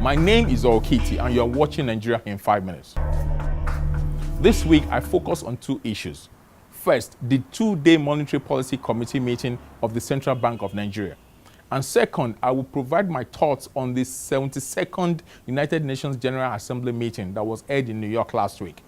My name is Okiti and you're watching Nigeria in 5 minutes. This week, I focus on two issues. First, the two-day Monetary Policy Committee meeting of the Central Bank of Nigeria. And second, I will provide my thoughts on the 72nd United Nations General Assembly meeting that was held in New York last week.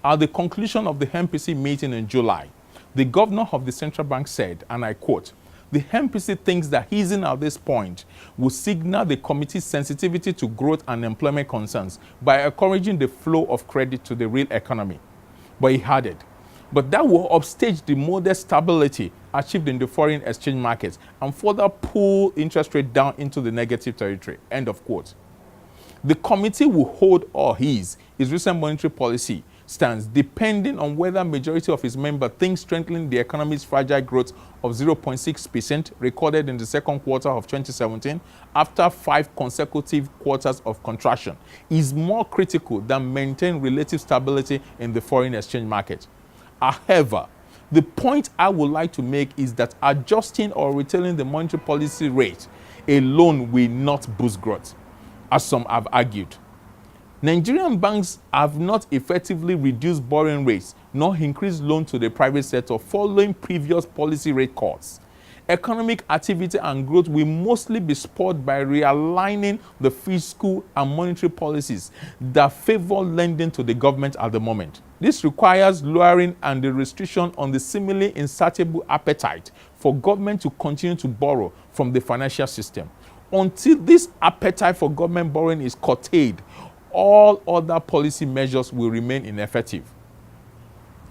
At the conclusion of the MPC meeting in July, the governor of the central bank said, and I quote, "The MPC thinks that easing at this point will signal the committee's sensitivity to growth and employment concerns by encouraging the flow of credit to the real economy." But he added, "But that will upstage the modest stability achieved in the foreign exchange markets and further pull interest rate down into the negative territory." End of quote. The committee will hold or his recent monetary policy stance depending on whether majority of its members think strengthening the economy's fragile growth of 0.6% recorded in the second quarter of 2017 after 5 consecutive quarters of contraction is more critical than maintaining relative stability in the foreign exchange market. However, the point I would like to make is that adjusting or retaining the monetary policy rate alone will not boost growth, as some have argued. Nigerian banks have not effectively reduced borrowing rates nor increased loans to the private sector following previous policy rate cuts. Economic activity and growth will mostly be spurred by realigning the fiscal and monetary policies that favor lending to the government at the moment. This requires lowering and the restriction on the seemingly insatiable appetite for government to continue to borrow from the financial system. Until this appetite for government borrowing is curtailed, all other policy measures will remain ineffective.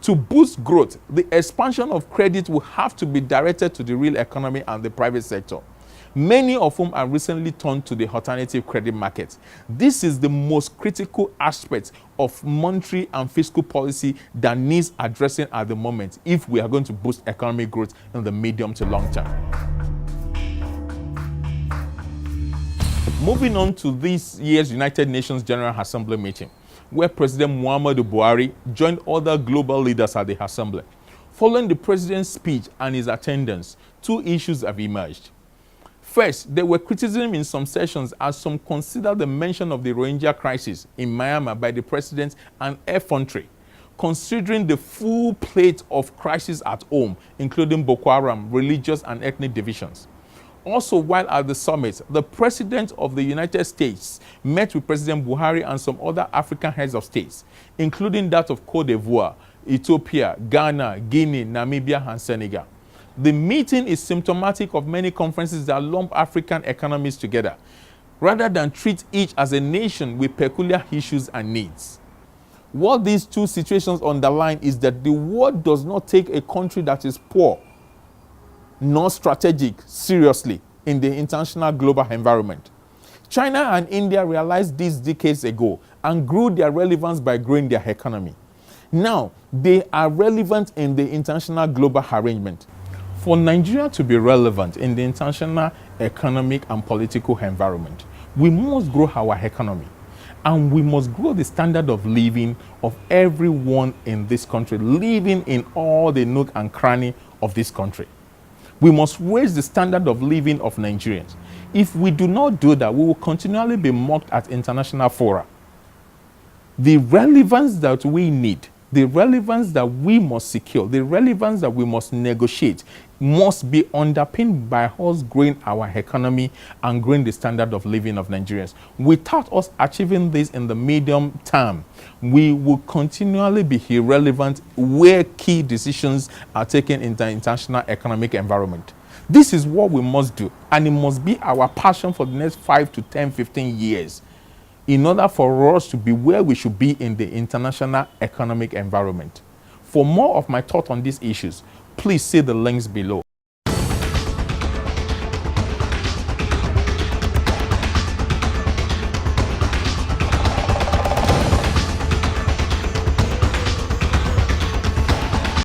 To boost growth, the expansion of credit will have to be directed to the real economy and the private sector, many of whom have recently turned to the alternative credit market. This is the most critical aspect of monetary and fiscal policy that needs addressing at the moment if we are going to boost economic growth in the medium to long term. Moving on to this year's United Nations General Assembly meeting, where President Muhammadu Buhari joined other global leaders at the assembly. Following the president's speech and his attendance, two issues have emerged. First, there were criticism in some sessions as some considered the mention of the Rohingya crisis in Myanmar by the president an effrontery, considering the full plate of crises at home, including Boko Haram, religious and ethnic divisions. Also, while at the summit, the President of the United States met with President Buhari and some other African heads of states, including that of Cote d'Ivoire, Ethiopia, Ghana, Guinea, Namibia, and Senegal. The meeting is symptomatic of many conferences that lump African economies together, rather than treat each as a nation with peculiar issues and needs. What these two situations underline is that the world does not take a country that is poor nor strategic seriously in the international global environment. China and India realized this decades ago and grew their relevance by growing their economy. Now, they are relevant in the international global arrangement. For Nigeria to be relevant in the international economic and political environment, we must grow our economy. And we must grow the standard of living of everyone in this country, living in all the nook and cranny of this country. We must raise the standard of living of Nigerians. If we do not do that, we will continually be mocked at international fora. The relevance that we need, the relevance that we must secure, the relevance that we must negotiate must be underpinned by us growing our economy and growing the standard of living of Nigerians. Without us achieving this in the medium term, we will continually be irrelevant where key decisions are taken in the international economic environment. This is what we must do, and it must be our passion for the next 5 to 10, 15 years in order for us to be where we should be in the international economic environment. For more of my thought on these issues, please see the links below.